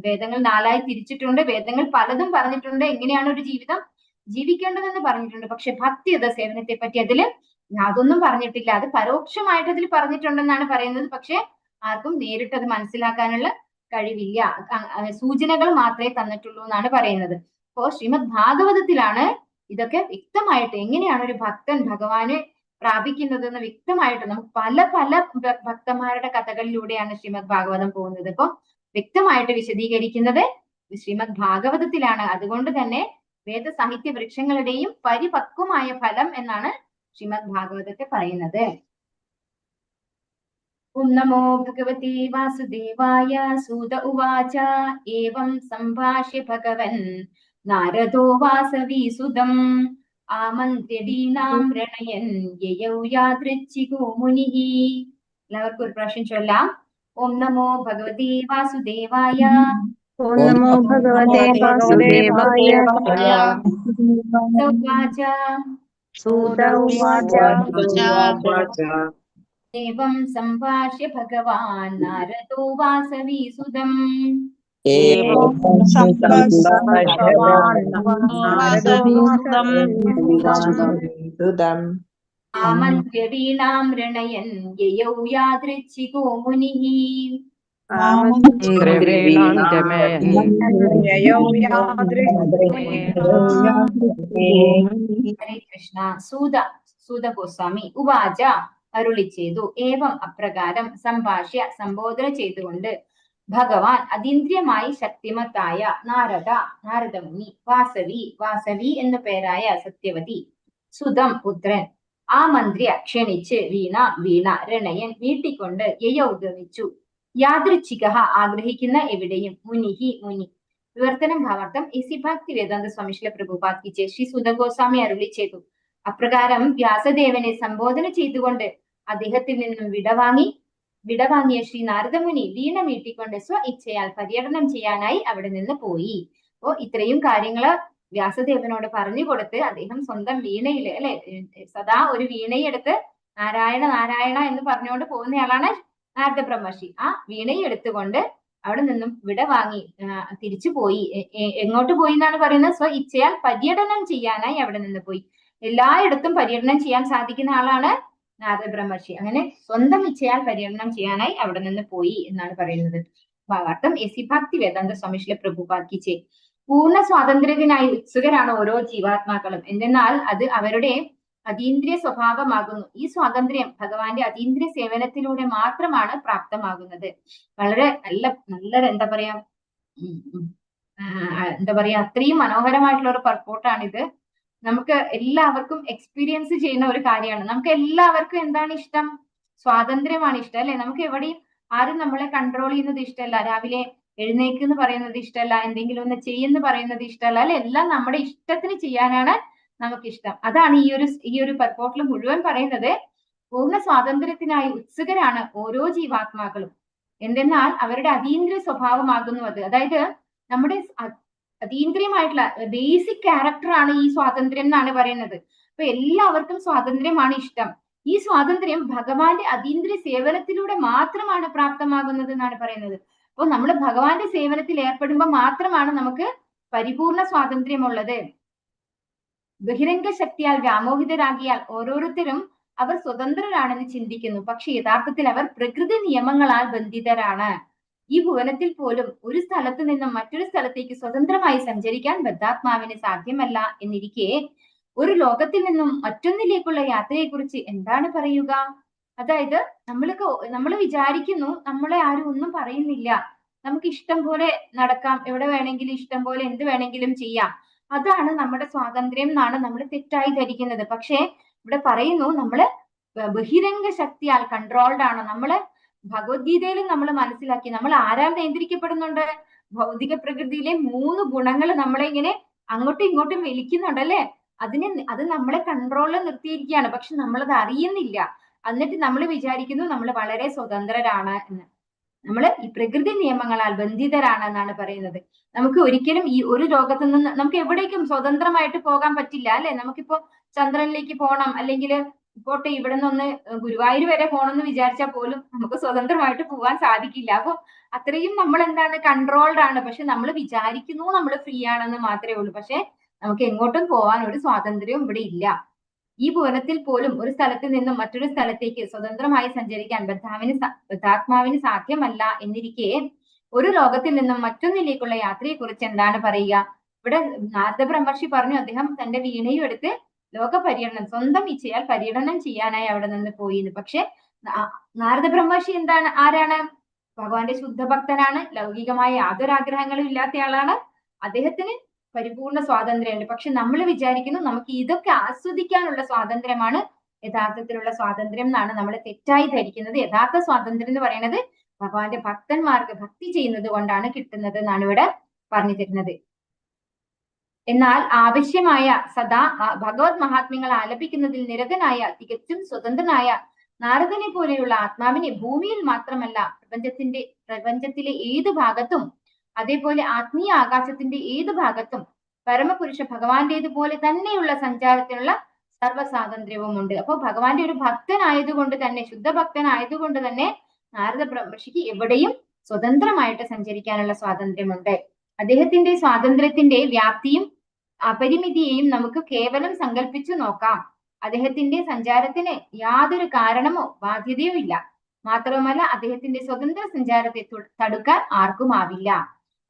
വേദങ്ങൾ 4ആയി തിരിച്ചിട്ടുണ്ട്. വേദങ്ങൾ പലതും പറഞ്ഞിട്ടുണ്ട്, എങ്ങനെയാണ് ഒരു ജീവിതം ജീവിക്കേണ്ടതെന്ന് പറഞ്ഞിട്ടുണ്ട്. പക്ഷെ ഭക്തിയുത സേവനത്തെ പറ്റി അതില് യാതൊന്നും പറഞ്ഞിട്ടില്ല. അത് പരോക്ഷമായിട്ട് അതിൽ പറഞ്ഞിട്ടുണ്ടെന്നാണ് പറയുന്നത്. പക്ഷെ ആർക്കും നേരിട്ട് അത് മനസ്സിലാക്കാനുള്ള കഴിവില്ല. സൂചനകൾ മാത്രമേ തന്നിട്ടുള്ളൂ എന്നാണ് പറയുന്നത്. അപ്പോ ശ്രീമദ് ഭാഗവതത്തിലാണ് ഇതൊക്കെ വ്യക്തമായിട്ട് എങ്ങനെയാണ് ഒരു ഭക്തൻ ഭഗവാനെ പ്രാപിക്കുന്നതെന്ന് വ്യക്തമായിട്ട് നമുക്ക് പല ഭക്തന്മാരുടെ കഥകളിലൂടെയാണ് ശ്രീമദ് ഭാഗവതം പോകുന്നത്. അപ്പൊ വ്യക്തമായിട്ട് വിശദീകരിക്കുന്നത് ശ്രീമദ് ഭാഗവതത്തിലാണ്. അതുകൊണ്ട് തന്നെ വേദ സാഹിത്യ വൃക്ഷങ്ങളുടെയും പരിപക്വമായ ഫലം എന്നാണ് ശ്രീമദ് ഭാഗവതത്തെ പറയുന്നത്. ഓം നമോ ഭഗവതി വാസുദേവായ. സൂത ഉവാച ഏവം സംഭാഷ്യ ഭഗവൻ നാരദോ വാസവീസുതം ആമന്ത്യദീനാം രണയൻ യയൗ യാദൃച്ഛികോ മുനിഃ. എല്ലാവർക്കും ഒരു പ്രാവശ്യം ചൊല്ലാം. ഓം നമോ ഭഗവതേ വാസുദേവായ. ഓം നമോ ഭഗവതേ വാസുദേവായ. സൗവാച സൂത ഉവാച ഏവം സംഭാഷ്യ ഭഗവാൻ നാരദോ വാസവീസുതം. ആമന്ത്യദീനാം രണയൻ യയൗ യാദൃച്ഛികോ മുനിഃ. ഹരേ കൃഷ്ണ. സൂത ഗോസ്വാമി ഉവാച അരുളി ചെയ്തു. ഏവം അപ്രകാരം സംഭാഷ്യ സംബോധന ചെയ്തുകൊണ്ട് ഭഗവാൻ അതീന്ദ്രിയമായി ശക്തിമത്തായ നാരദമുനി വാസവി എന്നു പേരായ സത്യവതി സുതം പുത്രൻ ആമന്ത്ര്യ ക്ഷണിച്ച് വീണ രണയൻ വീട്ടിക്കൊണ്ട് യയൗ ഗമിച്ചു. യാദൃച്ഛിക ആഗ്രഹിക്കുന്ന എവിടെയും മുനി. വിവർത്തനം ഭാവാർത്ഥം എസി ഭക്തി വേദാന്ത സ്വാമി ശ്രീല പ്രഭുപാദ് കി ജയ്. ശ്രീ സുത ഗോസ്വാമി അരുളി ചെയ്തു. അപ്രകാരം വ്യാസദേവനെ സംബോധന ചെയ്തുകൊണ്ട് അദ്ദേഹത്തിൽ നിന്നും വിടവാങ്ങിയ ശ്രീ നാരദമുനി വീണ മീട്ടിക്കൊണ്ട് സ്വ ഇച്ഛയാൽ പര്യടനം ചെയ്യാനായി അവിടെ നിന്ന് പോയി. അപ്പോ ഇത്രയും കാര്യങ്ങള് വ്യാസദേവനോട് പറഞ്ഞു കൊടുത്ത് അദ്ദേഹം സ്വന്തം വീണയില് അല്ലെ സദാ ഒരു വീണയെടുത്ത് നാരായണ നാരായണ എന്ന് പറഞ്ഞുകൊണ്ട് പോകുന്നയാളാണ് നാരദ ബ്രഹ്മർഷി. ആ വീണയും എടുത്തുകൊണ്ട് അവിടെ നിന്നും വിടവാങ്ങി തിരിച്ചു പോയി. എങ്ങോട്ട് പോയി എന്നാണ് പറയുന്നത്? സ്വ ഇച്ഛയാൽ പര്യടനം ചെയ്യാനായി അവിടെ നിന്ന് പോയി. എല്ലായിടത്തും പര്യടനം ചെയ്യാൻ സാധിക്കുന്ന ആളാണ് നാരദ ബ്രഹ്മർഷി. അങ്ങനെ സ്വന്തം ഇച്ഛയാൽ പര്യടനം ചെയ്യാനായി അവിടെ നിന്ന് പോയി എന്നാണ് പറയുന്നത്. ഭാവാർത്ഥം എസി ഭക്തി വേദാന്ത സ്വാമി ശ്രീല പ്രഭുപാദ് കി ജയ്. പൂർണ്ണ സ്വാതന്ത്ര്യത്തിനായി ഉത്സുകരാണ് ഓരോ ജീവാത്മാക്കളും. എന്തെന്നാൽ അത് അവരുടെ അതീന്ദ്രിയ സ്വഭാവമാകുന്നു. ഈ സ്വാതന്ത്ര്യം ഭഗവാന്റെ അതീന്ദ്രിയ സേവനത്തിലൂടെ മാത്രമാണ് പ്രാപ്തമാകുന്നത്. വളരെ നല്ല എന്താ പറയാ അത്രയും മനോഹരമായിട്ടുള്ള ഒരു പർപ്പോട്ടാണിത്. നമുക്ക് എല്ലാവർക്കും എക്സ്പീരിയൻസ് ചെയ്യുന്ന ഒരു കാര്യമാണ്. നമുക്ക് എല്ലാവർക്കും എന്താണ് ഇഷ്ടം? സ്വാതന്ത്ര്യമാണ് ഇഷ്ടം അല്ലെ? നമുക്ക് എവിടെയും ആരും നമ്മളെ കൺട്രോൾ ചെയ്യുന്നത് ഇഷ്ടമല്ല. രാവിലെ എഴുന്നേക്കെന്ന് പറയുന്നത് ഇഷ്ടമല്ല, എന്തെങ്കിലും ഒന്ന് ചെയ്യുന്ന പറയുന്നത് ഇഷ്ടമല്ല അല്ലെ? എല്ലാം നമ്മുടെ ഇഷ്ടത്തിന് ചെയ്യാനാണ് നമുക്കിഷ്ടം. അതാണ് ഈ ഒരു പർപ്പോട്ടിൽ മുഴുവൻ പറയുന്നത്. പൂർണ്ണ സ്വാതന്ത്ര്യത്തിനായി ഉത്സുകരാണ് ഓരോ ജീവാത്മാക്കളും. എന്തെന്നാൽ അവരുടെ അതീന്ദ്രിയ സ്വഭാവമാകുന്നു അത്. അതായത് നമ്മുടെ അതീന്ദ്രിയമായിട്ടുള്ള ബേസിക് ക്യാരക്ടറാണ് ഈ സ്വാതന്ത്ര്യം എന്നാണ് പറയുന്നത്. അപ്പൊ എല്ലാവർക്കും സ്വാതന്ത്ര്യമാണ് ഇഷ്ടം. ഈ സ്വാതന്ത്ര്യം ഭഗവാന്റെ അതീന്ദ്രിയ സേവനത്തിലൂടെ മാത്രമാണ് പ്രാപ്തമാകുന്നത് എന്നാണ് പറയുന്നത്. അപ്പോൾ നമ്മൾ ഭഗവാന്റെ സേവനത്തിൽ ഏർപ്പെടുമ്പോൾ മാത്രമാണ് നമുക്ക് പരിപൂർണ സ്വാതന്ത്ര്യമുള്ളത്. ബഹിരംഗ ശക്തിയാൽ വ്യാമോഹിതരാകിയാൽ ഓരോരുത്തരും അവർ സ്വതന്ത്രരാണെന്ന് ചിന്തിക്കുന്നു. പക്ഷെ യഥാർത്ഥത്തിൽ അവർ പ്രകൃതി നിയമങ്ങളാൽ ബന്ധിതരാണ്. ഈ ഭുവനത്തിൽ പോലും ഒരു സ്ഥലത്ത് നിന്നും മറ്റൊരു സ്ഥലത്തേക്ക് സ്വതന്ത്രമായി സഞ്ചരിക്കാൻ ബദ്ധാത്മാവിന് സാധ്യമല്ല എന്നിരിക്കെ ഒരു ലോകത്തിൽ നിന്നും മറ്റൊന്നിലേക്കുള്ള യാത്രയെക്കുറിച്ച് എന്താണ് പറയുക? അതായത് നമ്മൾ വിചാരിക്കുന്നു നമ്മളെ ആരും ഒന്നും പറയുന്നില്ല, നമുക്ക് ഇഷ്ടം പോലെ നടക്കാം, എവിടെ വേണമെങ്കിലും ഇഷ്ടം പോലെ എന്ത് വേണമെങ്കിലും ചെയ്യാം, അതാണ് നമ്മുടെ സ്വാതന്ത്ര്യം എന്നാണ് നമ്മൾ തെറ്റായി ധരിക്കുന്നത്. പക്ഷേ ഇവിടെ പറയുന്നു നമ്മള് ബഹിരംഗ ശക്തിയാൽ കൺട്രോൾഡ് ആണ്. നമ്മള് ഭഗവത്ഗീതയിലും നമ്മൾ മനസ്സിലാക്കി നമ്മൾ ആരാൽ നിയന്ത്രിക്കപ്പെടുന്നുണ്ട്? ഭൗതിക പ്രകൃതിയിലെ 3 ഗുണങ്ങൾ നമ്മളെ ഇങ്ങനെ അങ്ങോട്ടും ഇങ്ങോട്ടും വലിക്കുന്നുണ്ട് അല്ലെ? അത് നമ്മളെ കൺട്രോളിൽ നിർത്തിയിരിക്കുകയാണ്. പക്ഷെ നമ്മളത് അറിയുന്നില്ല. എന്നിട്ട് നമ്മൾ വിചാരിക്കുന്നു നമ്മൾ വളരെ സ്വതന്ത്രരാണ് എന്ന്. നമ്മൾ ഈ പ്രകൃതി നിയമങ്ങളാൽ ബന്ധിതരാണ് എന്നാണ് പറയുന്നത്. നമുക്ക് ഒരിക്കലും ഈ ഒരു ലോകത്തു നിന്ന് നമുക്ക് എവിടേക്കും സ്വതന്ത്രമായിട്ട് പോകാൻ പറ്റില്ല അല്ലെ? നമുക്കിപ്പോ ചന്ദ്രനിലേക്ക് പോകണം, അല്ലെങ്കിൽ ഇപ്പോട്ടെ ഇവിടെ നിന്ന് ഗുരുവായൂർ വരെ പോകണമെന്ന് വിചാരിച്ചാൽ പോലും നമുക്ക് സ്വതന്ത്രമായിട്ട് പോകാൻ സാധിക്കില്ല. അപ്പൊ അത്രയും നമ്മൾ എന്താണ് കൺട്രോൾഡ് ആണ്. പക്ഷെ നമ്മൾ വിചാരിക്കുന്നു നമ്മൾ ഫ്രീ ആണെന്ന് മാത്രമേ ഉള്ളൂ. പക്ഷെ നമുക്ക് എങ്ങോട്ടും പോകാൻ ഒരു സ്വാതന്ത്ര്യവും ഇവിടെ ഇല്ല. ഈ ഭുവനത്തിൽ പോലും ഒരു സ്ഥലത്ത് നിന്നും മറ്റൊരു സ്ഥലത്തേക്ക് സ്വതന്ത്രമായി സഞ്ചരിക്കാൻ ബദ്ധാത്മാവിന് സാധ്യമല്ല എന്നിരിക്കെ ഒരു ലോകത്തിൽ നിന്നും മറ്റൊന്നിലേക്കുള്ള യാത്രയെ കുറിച്ച് എന്താണ് പറയുക? ഇവിടെ നാരദ ബ്രഹ്മർഷി പറഞ്ഞു അദ്ദേഹം തന്റെ വീണയും എടുത്ത് ലോക പര്യടനം സ്വന്തം ഇച്ഛയാൽ പര്യടനം ചെയ്യാനായി അവിടെ നിന്ന് പോയിന്ന്. പക്ഷെ നാരദ ബ്രഹ്മർഷി ആരാണ്? ഭഗവാന്റെ ശുദ്ധഭക്തനാണ്. ലൗകികമായ യാതൊരു ആഗ്രഹങ്ങളും ഇല്ലാത്ത ആളാണ്. അദ്ദേഹത്തിന് പരിപൂർണ സ്വാതന്ത്ര്യമുണ്ട്. പക്ഷെ നമ്മൾ വിചാരിക്കുന്നു നമുക്ക് ഇതൊക്കെ ആസ്വദിക്കാനുള്ള സ്വാതന്ത്ര്യമാണ് യഥാർത്ഥത്തിലുള്ള സ്വാതന്ത്ര്യം എന്നാണ് നമ്മൾ തെറ്റായി ധരിക്കുന്നത്. യഥാർത്ഥ സ്വാതന്ത്ര്യം എന്ന് പറയുന്നത് ഭഗവാന്റെ ഭക്തന്മാർക്ക് ഭക്തി ചെയ്യുന്നത് കൊണ്ടാണ് കിട്ടുന്നത് എന്നാണ് ഇവിടെ പറഞ്ഞു തരുന്നത്. എന്നാൽ ആവശ്യമായ സദാ ഭഗവത് മഹാത്മ്യങ്ങൾ ആലപിക്കുന്നതിൽ നിരതനായ തികച്ചും സ്വതന്ത്രനായ നാരദനെ പോലെയുള്ള ആത്മാവിനെ ഭൂമിയിൽ മാത്രമല്ല പ്രപഞ്ചത്തിലെ ഏത് ഭാഗത്തും, അതേപോലെ ആത്മീയ ആകാശത്തിന്റെ ഏത് ഭാഗത്തും പരമപുരുഷ ഭഗവാന്റേതുപോലെ തന്നെയുള്ള സഞ്ചാരത്തിനുള്ള സർവ്വസ്വാതന്ത്ര്യവും ഉണ്ട്. അപ്പോൾ ഭഗവാന്റെ ഒരു ഭക്തനായതുകൊണ്ട് തന്നെ, ശുദ്ധഭക്തനായതുകൊണ്ട് തന്നെ നാരദ ബ്രഹ്മർഷിക്ക് എവിടെയും സ്വതന്ത്രമായിട്ട് സഞ്ചരിക്കാനുള്ള സ്വാതന്ത്ര്യമുണ്ട്. അദ്ദേഹത്തിന്റെ സ്വാതന്ത്ര്യത്തിന്റെ വ്യാപ്തിയും അപരിമിതിയെയും നമുക്ക് കേവലം സങ്കല്പിച്ചു നോക്കാം. അദ്ദേഹത്തിന്റെ സഞ്ചാരത്തിന് യാതൊരു കാരണമോ ബാധ്യതയോ ഇല്ല. മാത്രവുമല്ല അദ്ദേഹത്തിന്റെ സ്വതന്ത്ര സഞ്ചാരത്തെ തടുക്കാൻ ആർക്കുമാവില്ല.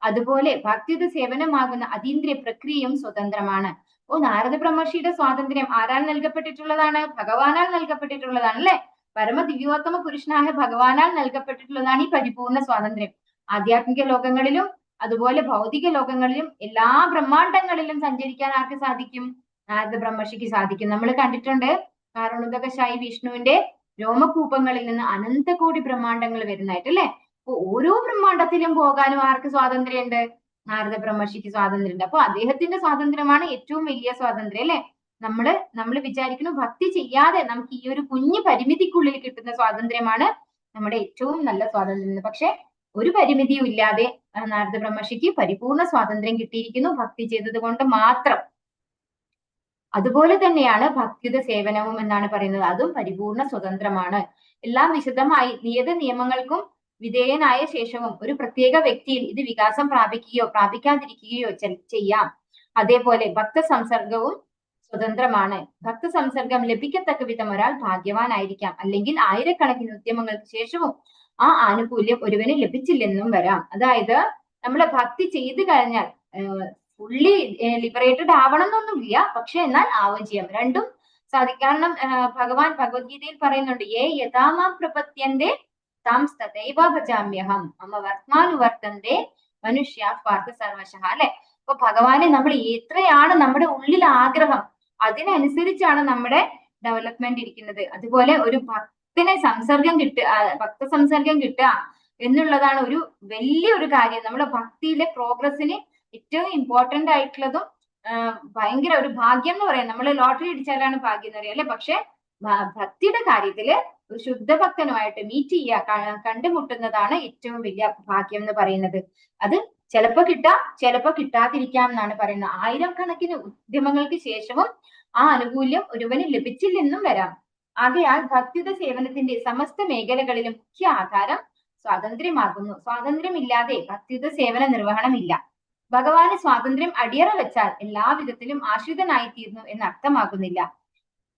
അതുപോലെ ഭക്തിയുടെ സേവനമാകുന്ന അതീന്ദ്രിയ പ്രക്രിയയും സ്വതന്ത്രമാണ്. നാരദ ബ്രഹ്മർഷിയുടെ സ്വാതന്ത്ര്യം ആരാൽ നൽകപ്പെട്ടിട്ടുള്ളതാണ്? ഭഗവാനാൽ നൽകപ്പെട്ടിട്ടുള്ളതാണ് അല്ലെ? പരമ ദിവ്യോത്തമ പുരുഷനായ ഭഗവാനാൽ നൽകപ്പെട്ടിട്ടുള്ളതാണ് ഈ പരിപൂർണ സ്വാതന്ത്ര്യം. ആധ്യാത്മിക ലോകങ്ങളിലും അതുപോലെ ഭൗതിക ലോകങ്ങളിലും എല്ലാ ബ്രഹ്മാണ്ടങ്ങളിലും സഞ്ചരിക്കാൻ ആർക്ക് സാധിക്കും? നാരദ ബ്രഹ്മർഷിക്ക് സാധിക്കും. നമ്മൾ കണ്ടിട്ടുണ്ട് കാരുണികശായി വിഷ്ണുവിന്റെ രോമകൂപങ്ങളിൽ നിന്ന് അനന്തകോടി ബ്രഹ്മാണ്ടങ്ങൾ വരുന്നതായിട്ട് അല്ലെ? അപ്പൊ ഓരോ ബ്രഹ്മാണ്ടത്തിലും പോകാനും ആർക്ക് സ്വാതന്ത്ര്യമുണ്ട്? നാരദ ബ്രഹ്മർഷിക്ക് സ്വാതന്ത്ര്യമുണ്ട്. അപ്പൊ അദ്ദേഹത്തിന്റെ സ്വാതന്ത്ര്യമാണ് ഏറ്റവും വലിയ സ്വാതന്ത്ര്യം അല്ലെ? നമ്മൾ വിചാരിക്കുന്നു ഭക്തി ചെയ്യാതെ നമുക്ക് ഈ ഒരു കുഞ്ഞു പരിമിതിക്കുള്ളിൽ കിട്ടുന്ന സ്വാതന്ത്ര്യമാണ് നമ്മുടെ ഏറ്റവും നല്ല സ്വാതന്ത്ര്യം. പക്ഷെ ഒരു പരിമിതിയും ഇല്ലാതെ നാരദ ബ്രഹ്മർഷിക്ക് പരിപൂർണ സ്വാതന്ത്ര്യം കിട്ടിയിരിക്കുന്നു ഭക്തി ചെയ്തത് കൊണ്ട് മാത്രം. അതുപോലെ തന്നെയാണ് ഭക്തിയുടെ സേവനവും എന്നാണ് പറയുന്നത്. അതും പരിപൂർണ സ്വതന്ത്രമാണ്. എല്ലാം വിശദമായി നിയത നിയമങ്ങൾക്കും വിധേയനായ ശേഷവും ഒരു പ്രത്യേക വ്യക്തിയിൽ ഇത് വികാസം പ്രാപിക്കുകയോ പ്രാപിക്കാതിരിക്കുകയോ ചെയ്യാം. അതേപോലെ ഭക്ത സംസർഗവും സ്വതന്ത്രമാണ്. ഭക്ത സംസർഗം ലഭിക്കത്തക്ക വിധം ഒരാൾ ഭാഗ്യവാനായിരിക്കാം, അല്ലെങ്കിൽ ആയിരക്കണക്കിന് ഉദ്യമങ്ങൾക്ക് ശേഷവും ആ ആനുകൂല്യം ഒരുവന് ലഭിച്ചില്ലെന്നും വരാം. അതായത് നമ്മളെ ഭക്തി ചെയ്തു കഴിഞ്ഞാൽ ഫുള്ളി ലിബറേറ്റഡ് ആവണം എന്നൊന്നുമില്ല, പക്ഷെ എന്നാൽ ആവുകയും ചെയ്യാം. രണ്ടും സാധിക്കും. കാരണം ഭഗവാൻ ഭഗവത്ഗീതയിൽ പറയുന്നുണ്ട്, ഏ യഥാമാം പ്രപത്യന്തേ താം തഥൈവ ഭജാമ്യഹം മമ വർത്തമാനുവർത്തന്തേ മനുഷ്യ പാർത്ഥ സർവശഃ അല്ലെ? അപ്പൊ ഭഗവാനെ നമ്മൾ എത്രയാണ് നമ്മുടെ ഉള്ളിൽ ആഗ്രഹം, അതിനനുസരിച്ചാണ് നമ്മുടെ ഡെവലപ്മെന്റ് ഇരിക്കുന്നത്. അതുപോലെ ഒരു ഭക്തനെ ഭക്ത സംസർഗം കിട്ടുക എന്നുള്ളതാണ് ഒരു വലിയൊരു കാര്യം. നമ്മുടെ ഭക്തിയിലെ പ്രോഗ്രസിന് ഏറ്റവും ഇമ്പോർട്ടന്റ് ആയിട്ടുള്ളതും ഭയങ്കര ഒരു ഭാഗ്യം എന്ന് പറയാം. നമ്മൾ ലോട്ടറി അടിച്ചാലാണ് ഭാഗ്യം എന്ന് പറയാം അല്ലെ? പക്ഷെ ഭക്തിയുടെ കാര്യത്തില് ഒരു ശുദ്ധഭക്തനുമായിട്ട് മീറ്റ് ചെയ്യുക, കണ്ടുമുട്ടുന്നതാണ് ഏറ്റവും വലിയ ഭാഗ്യം എന്ന് പറയുന്നത്. അത് ചിലപ്പോ കിട്ടാം, ചിലപ്പോ കിട്ടാതിരിക്കാം എന്നാണ് പറയുന്നത്. ആയിരക്കണക്കിന് ഉദ്യമങ്ങൾക്ക് ശേഷവും ആ ആനുകൂല്യം ഒരുവന് ലഭിച്ചില്ലെന്നും വരാം. ആകയാൽ ഭക്തിയുടെ സേവനത്തിന്റെ സമസ്ത മേഖലകളിലും മുഖ്യ ആധാരം സ്വാതന്ത്ര്യമാകുന്നു. സ്വാതന്ത്ര്യമില്ലാതെ ഭക്തിയുടെ സേവന നിർവഹണമില്ല. ഭഗവാന് സ്വാതന്ത്ര്യം അടിയറ വെച്ചാൽ എല്ലാവിധത്തിലും ആശ്രിതനായി തീർന്നു എന്ന് അർത്ഥമാകുന്നില്ല.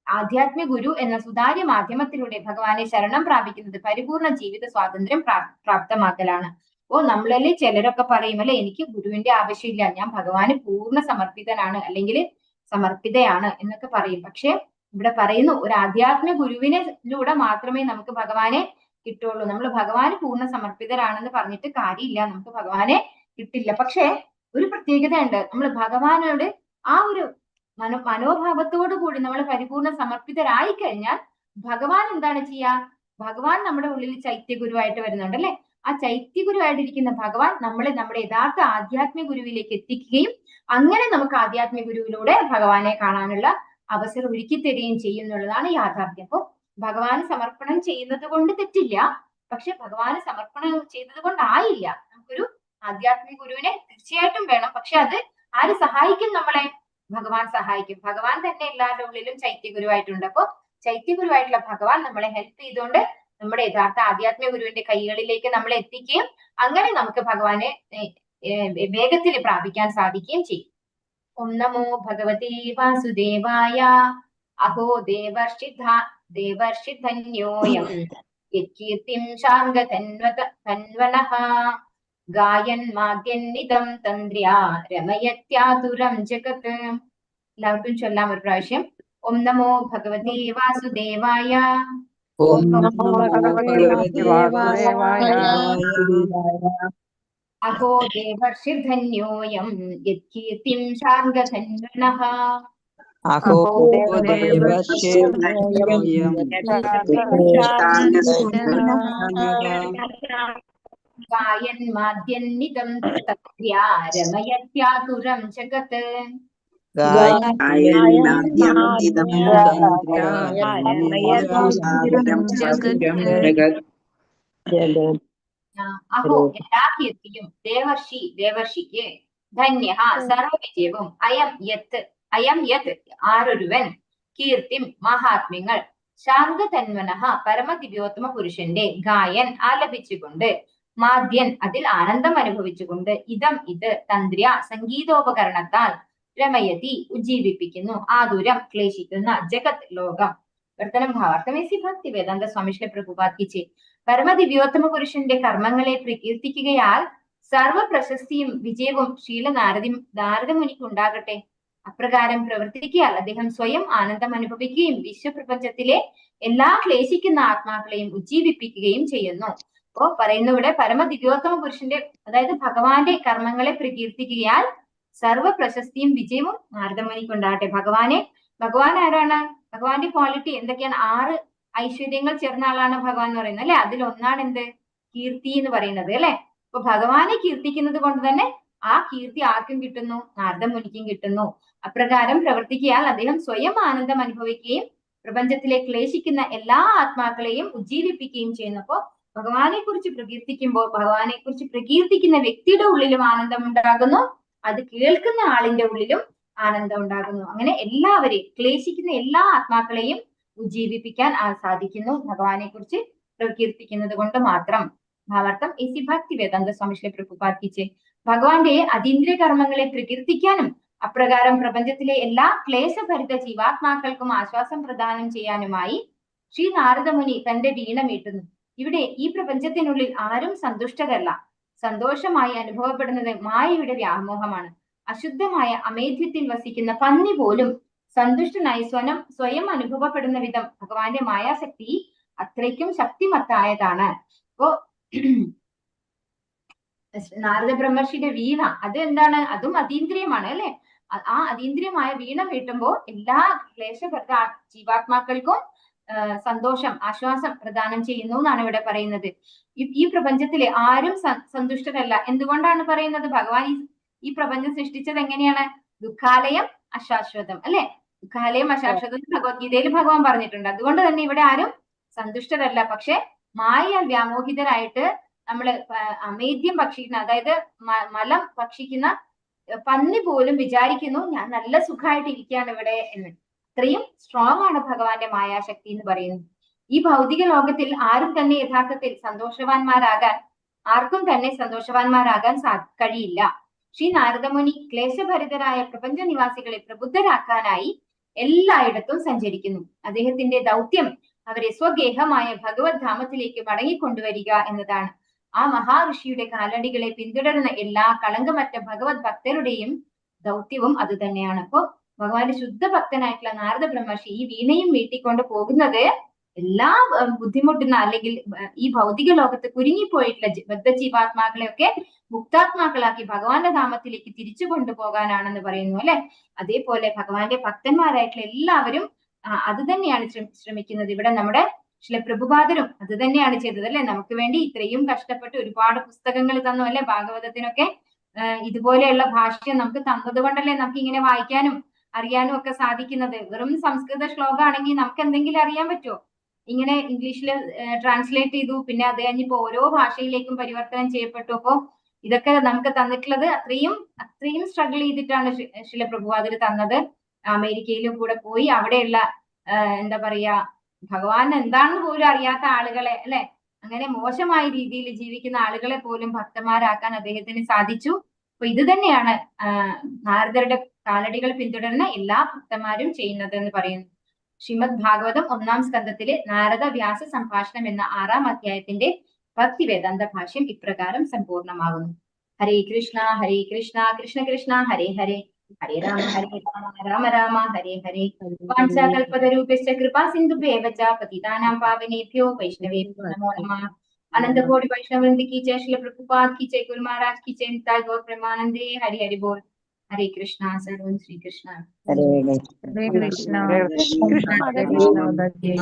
ആധ്യാത്മിക ഗുരു എന്ന സുതാര്യ മാധ്യമത്തിലൂടെ ഭഗവാനെ ശരണം പ്രാപിക്കുന്നത് പരിപൂർണ ജീവിത സ്വാതന്ത്ര്യം പ്രാപ്തമാക്കലാണ്. നമ്മളല്ലേ ചിലരൊക്കെ പറയും അല്ലെ, എനിക്ക് ഗുരുവിന്റെ ആവശ്യമില്ല, ഞാൻ ഭഗവാന് പൂർണ്ണ സമർപ്പിതനാണ് അല്ലെങ്കിൽ സമർപ്പിതയാണ് എന്നൊക്കെ പറയും. പക്ഷെ ഇവിടെ പറയുന്നു, ഒരു ആധ്യാത്മിക ഗുരുവിനിലൂടെ മാത്രമേ നമുക്ക് ഭഗവാനെ കിട്ടുള്ളൂ. നമ്മൾ ഭഗവാന് പൂർണ്ണ സമർപ്പിതരാണെന്ന് പറഞ്ഞിട്ട് കാര്യമില്ല, നമുക്ക് ഭഗവാനെ കിട്ടില്ല. പക്ഷെ ഒരു പ്രത്യേകത ഉണ്ട്, നമ്മൾ ഭഗവാനോട് ആ ഒരു മനോഭാവത്തോടു കൂടി നമ്മൾ പരിപൂർണ്ണ സമർപ്പിതരായി കഴിഞ്ഞാൽ ഭഗവാൻ എന്താണ് ചെയ്യുക? ഭഗവാൻ നമ്മുടെ ഉള്ളിൽ ചൈത്യഗുരുവായിട്ട് വരുന്നുണ്ട് അല്ലെ? ആ ചൈത്യഗുരുവായിട്ടിരിക്കുന്ന ഭഗവാൻ നമ്മളെ നമ്മുടെ യഥാർത്ഥ ആധ്യാത്മിക ഗുരുവിലേക്ക് എത്തിക്കുകയും അങ്ങനെ നമുക്ക് ആധ്യാത്മിക ഗുരുവിലൂടെ ഭഗവാനെ കാണാനുള്ള അവസരം ഒരുക്കി തരികയും ചെയ്യുന്നുള്ളതാണ് യാഥാർത്ഥ്യം. അപ്പൊ ഭഗവാന് സമർപ്പണം ചെയ്യുന്നത് കൊണ്ട് തെറ്റില്ല, പക്ഷെ ഭഗവാന് സമർപ്പണം ചെയ്തത് കൊണ്ടായില്ല. നമുക്കൊരു ആധ്യാത്മിക ഗുരുവിനെ തീർച്ചയായിട്ടും വേണം. പക്ഷെ അത് ആര് സഹായിക്കും? നമ്മളെ ഭഗവാൻ സഹായിക്കും. ഭഗവാൻ തന്നെ എല്ലാവരുടെ ഉള്ളിലും ചൈത്യഗുരുവായിട്ടുണ്ട്. അപ്പൊ ചൈത്യഗുരുവായിട്ടുള്ള ഭഗവാൻ നമ്മളെ ഹെൽപ്പ് ചെയ്തുകൊണ്ട് നമ്മുടെ യഥാർത്ഥ ആധ്യാത്മിക ഗുരുവിന്റെ കൈകളിലേക്ക് നമ്മളെ എത്തിക്കുകയും അങ്ങനെ നമുക്ക് ഭഗവാനെ വേഗത്തിൽ പ്രാപിക്കാൻ സാധിക്കുകയും ചെയ്യും. ഓം നമോ ഭഗവതേ വാസുദേവായ. അഹോ ദേവർഷിധന്യോയം യത്കീർത്തിം ശാർഗതന്വനഃ ഗായൻ മാഗ്യന്നിതം തന്ത്ര്യാ രമയത്യാതുരം ജഗത്. എല്ലാവർക്കും ചൊല്ലാം ഒരു പ്രാവശ്യം. ഓം നമോ ഭഗവതേ വാസുദേവായ. ഓം നമോ ഭഗവതേ വാസുദേവായ. അഹോ ദേവർഷിധന്യോയം യത്കീർത്തിം ശാർഗതന്വനഃ. അഹോ ദേവർഷിധന്യോയം गायन्माद्यन्निदं तत्र्या रमयत्यातुरं जगत् अहो എല്ലാ കീർത്തിയും ദേവർഷിക്ക് ധന്യഃ സർവവിജയവും അയം യത് ആരൊരുവൻ കീർത്തിം മഹാത്മ്യങ്ങൾ ശാന്തതന്മനഃ പരമദിവ്യോത്തമ പുരുഷന്റെ ഗായൻ ആലപിച്ചുകൊണ്ട് മാദ്യൻ അതിൽ ആനന്ദം അനുഭവിച്ചുകൊണ്ട് ഇത് തന്ത്ര്യ സംഗീതോപകരണത്താൽ രമയതി ഉജ്ജീവിപ്പിക്കുന്നു ആതുരം ക്ലേശിക്കുന്ന ജഗത് ലോകം വർത്തനം ഭാവാർത്ഥം എസി ഭക്തി വേദാന്ത സ്വാമി ശ്രീ പ്രഭുപാദ് കി ജയ്. പരമദിവ്യോത്തമ പുരുഷന്റെ കർമ്മങ്ങളെ പ്രകീർത്തിക്കുകയാൽ സർവ പ്രശസ്തിയും വിജയവും ശീല നാരദമുനിക്ക് ഉണ്ടാകട്ടെ. അപ്രകാരം പ്രവർത്തിക്കാൽ അദ്ദേഹം സ്വയം ആനന്ദം അനുഭവിക്കുകയും വിശ്വപ്രപഞ്ചത്തിലെ എല്ലാ ക്ലേശിക്കുന്ന ആത്മാക്കളെയും ഉജ്ജീവിപ്പിക്കുകയും ചെയ്യുന്നു. അപ്പോ പറയുന്ന ഇവിടെ പരമദിവ്യോത്തമ പുരുഷന്റെ അതായത് ഭഗവാന്റെ കർമ്മങ്ങളെ പ്രകീർത്തിക്കുകയാൽ സർവ പ്രശസ്തിയും വിജയവും നാരദമുനിക്ക് ഉണ്ടാകട്ടെ. ഭഗവാൻ ആരാണ്? ഭഗവാന്റെ ക്വാളിറ്റി എന്തൊക്കെയാണ്? 6 ഐശ്വര്യങ്ങൾ ചേർന്ന ആളാണ് ഭഗവാൻ എന്ന് പറയുന്നത് അല്ലെ. അതിലൊന്നാണ് എന്ത്? കീർത്തി എന്ന് പറയുന്നത് അല്ലെ. അപ്പൊ ഭഗവാനെ കീർത്തിക്കുന്നത് കൊണ്ട് തന്നെ ആ കീർത്തി ആർക്കും കിട്ടുന്നു? നാരദമുനിക്കും കിട്ടുന്നു. അപ്രകാരം പ്രവർത്തിക്കാൽ അദ്ദേഹം സ്വയം ആനന്ദം അനുഭവിക്കുകയും പ്രപഞ്ചത്തിലെ ക്ലേശിക്കുന്ന എല്ലാ ആത്മാക്കളെയും ഉജ്ജീവിപ്പിക്കുകയും ചെയ്യുന്നു. അപ്പോ ഭഗവാനെ കുറിച്ച് പ്രകീർത്തിക്കുമ്പോൾ ഭഗവാനെ കുറിച്ച് പ്രകീർത്തിക്കുന്ന വ്യക്തിയുടെ ഉള്ളിലും ആനന്ദം ഉണ്ടാകുന്നു, അത് കേൾക്കുന്ന ആളിന്റെ ഉള്ളിലും ആനന്ദം ഉണ്ടാകുന്നു. അങ്ങനെ എല്ലാവരെയും ക്ലേശിക്കുന്ന എല്ലാ ആത്മാക്കളെയും ഉജ്ജീവിപ്പിക്കാൻ സാധിക്കുന്നു ഭഗവാനെ കുറിച്ച് പ്രകീർത്തിക്കുന്നത് കൊണ്ട് മാത്രം. ഭാവാർത്ഥം എസി ഭക്തി വേദാന്ത സ്വാമി ശ്രീ പ്രഭുപാദ് കി ജയ്. ഭഗവാന്റെ അതീന്ദ്രിയ കർമ്മങ്ങളെ പ്രകീർത്തിക്കാനും അപ്രകാരം പ്രപഞ്ചത്തിലെ എല്ലാ ക്ലേശഭരിത ജീവാത്മാക്കൾക്കും ആശ്വാസം പ്രദാനം ചെയ്യാനുമായി ശ്രീ നാരദമുനി തന്റെ വീണ മീട്ടുന്നു. ഇവിടെ ഈ പ്രപഞ്ചത്തിനുള്ളിൽ ആരും സന്തുഷ്ടരല്ല. സന്തോഷമായി അനുഭവപ്പെടുന്നത് മായയുടെ വ്യാമോഹമാണ്. അശുദ്ധമായ അമേധ്യത്തിൽ വസിക്കുന്ന പന്നി പോലും സന്തുഷ്ടനായി സ്വയം അനുഭവപ്പെടുന്ന വിധം ഭഗവാന്റെ മായാശക്തി അത്രയ്ക്കും ശക്തിമത്തായതാണ്. അപ്പോ നാരദ ബ്രഹ്മർഷിയുടെ വീണ അത് എന്താണ്? അതും അതീന്ദ്രിയമാണ് അല്ലെ. ആ അതീന്ദ്രിയമായ വീണ മീട്ടുമ്പോൾ എല്ലാ ക്ലേശഭർത്ത ജീവാത്മാക്കൾക്കും സന്തോഷം ആശ്വാസം പ്രദാനം ചെയ്യുന്നു എന്നാണ് ഇവിടെ പറയുന്നത്. ഈ പ്രപഞ്ചത്തിലെ ആരും സന്തുഷ്ടരല്ല. എന്തുകൊണ്ടാണ് പറയുന്നത്? ഭഗവാൻ ഈ പ്രപഞ്ചം സൃഷ്ടിച്ചത് എങ്ങനെയാണ്? ദുഃഖാലയം അശാശ്വതം അല്ലെ. ദുഃഖാലയം അശാശ്വതം ഭഗവത്ഗീതയിൽ ഭഗവാൻ പറഞ്ഞിട്ടുണ്ട്. അതുകൊണ്ട് തന്നെ ഇവിടെ ആരും സന്തുഷ്ടരല്ല. പക്ഷെ മായയാൽ വ്യാമോഹിതരായിട്ട് നമ്മള് അമേദ്യം ഭക്ഷിക്കുന്ന അതായത് മലം ഭക്ഷിക്കുന്ന പന്നി പോലും വിചാരിക്കുന്നു ഞാൻ നല്ല സുഖമായിട്ട് ഇരിക്കുകയാണ് ഇവിടെ എന്ന്. അത്രയും സ്ട്രോങ് ആണ് ഭഗവാന്റെ മായാശക്തി എന്ന് പറയുന്നത്. ഈ ഭൗതിക ലോകത്തിൽ ആർക്കും തന്നെ സന്തോഷവാന്മാരാകാൻ കഴിയില്ല. ശ്രീ നാരദമുനി ക്ലേശഭരിതരായ പ്രപഞ്ച നിവാസികളെ പ്രബുദ്ധരാക്കാനായി എല്ലായിടത്തും സഞ്ചരിക്കുന്നു. അദ്ദേഹത്തിന്റെ ദൗത്യം അവരെ സ്വഗേഹമായ ഭഗവത് ധാമത്തിലേക്ക് മടങ്ങിക്കൊണ്ടുവരിക എന്നതാണ്. ആ മഹാഋഷിയുടെ കാലടികളെ പിന്തുടരുന്ന എല്ലാ കളങ്കമറ്റ ഭഗവത് ഭക്തരുടെയും ദൗത്യവും അത് തന്നെയാണ്. അപ്പോ ഭഗവാന്റെ ശുദ്ധ ഭക്തനായിട്ടുള്ള നാരദ ബ്രഹ്മർഷി ഈ വീണയും വീട്ടിക്കൊണ്ട് പോകുന്നത് എല്ലാ ബുദ്ധിമുട്ടുന്ന അല്ലെങ്കിൽ ഈ ഭൗതിക ലോകത്ത് കുരുങ്ങിപ്പോയിട്ടുള്ള ബദ്ധജീവാത്മാക്കളെയൊക്കെ മുക്താത്മാക്കളാക്കി ഭഗവാന്റെ ധാമത്തിലേക്ക് തിരിച്ചു കൊണ്ടുപോകാനാണെന്ന് പറയുന്നു അല്ലെ. അതേപോലെ ഭഗവാന്റെ ഭക്തന്മാരായിട്ടുള്ള എല്ലാവരും അത് തന്നെയാണ് ശ്രമിക്കുന്നത്. ഇവിടെ നമ്മുടെ ശ്രീ പ്രഭുപാദരും അത് തന്നെയാണ് ചെയ്തത് അല്ലെ. നമുക്ക് വേണ്ടി ഇത്രയും കഷ്ടപ്പെട്ട് ഒരുപാട് പുസ്തകങ്ങൾ തന്നു അല്ലെ. ഭാഗവതത്തിനൊക്കെ ഇതുപോലെയുള്ള ഭാഷ്യം നമുക്ക് തന്നത് കൊണ്ടല്ലേ നമുക്ക് ഇങ്ങനെ വായിക്കാനും അറിയാനും ഒക്കെ സാധിക്കുന്നത്. വെറും സംസ്കൃത ശ്ലോകമാണെങ്കിൽ നമുക്ക് എന്തെങ്കിലും അറിയാൻ പറ്റുമോ? ഇങ്ങനെ ഇംഗ്ലീഷിൽ ട്രാൻസ്ലേറ്റ് ചെയ്തു, പിന്നെ അത് കഴിഞ്ഞിപ്പോ ഓരോ ഭാഷയിലേക്കും പരിവർത്തനം ചെയ്യപ്പെട്ടു. അപ്പോ ഇതൊക്കെ നമുക്ക് തന്നിട്ടുള്ളത് അത്രയും സ്ട്രഗിൾ ചെയ്തിട്ടാണ് ശ്രീല പ്രഭുപാദർ തന്നത്. അമേരിക്കയിലും കൂടെ പോയി അവിടെയുള്ള എന്താ പറയാ ഭഗവാൻ എന്താണെന്ന് പോലും അറിയാത്ത ആളുകളെ അല്ലെ, അങ്ങനെ മോശമായ രീതിയിൽ ജീവിക്കുന്ന ആളുകളെ പോലും ഭക്തന്മാരാക്കാൻ അദ്ദേഹത്തിന് സാധിച്ചു. അപ്പൊ ഇത് തന്നെയാണ് നാരദരുടെ കാലടികൾ പിന്തുടരുന്ന എല്ലാ ഭക്തന്മാരും ചെയ്യുന്നത് എന്ന് പറയുന്നു. ശ്രീമദ് ഭാഗവതം 1-ാം സ്കന്ധത്തിലെ നാരദ വ്യാസ സംഭാഷണം എന്ന 6-ാം അധ്യായത്തിന്റെ ഭക്തി വേദാന്ത ഭാഷ്യം ഇപ്രകാരം സമ്പൂർണമാകുന്നു. ഹരേ കൃഷ്ണ കൃഷ്ണ കൃഷ്ണ ഹരേ ഹരേ ഹരേ രാമ രാമ രാമ ഹരേ ഹരേ. വാഞ്ചാകൽപതരൂപശ്ച കൃപാ സിന്ധുഭ്യേവ ച പതിതാനാം പാവനേഭ്യോ വൈഷ്ണവേഭ്യോ നമോ നമഃ. अनंत कोटि वैष्णव वृंद की जय, श्री प्रभुपाद की जय, गुरु महाराज की जय, निताय गौर प्रेमानंदे। हरि हरि बोल। हरे कृष्णा सर्वं श्री कृष्ण। हरे कृष्ण।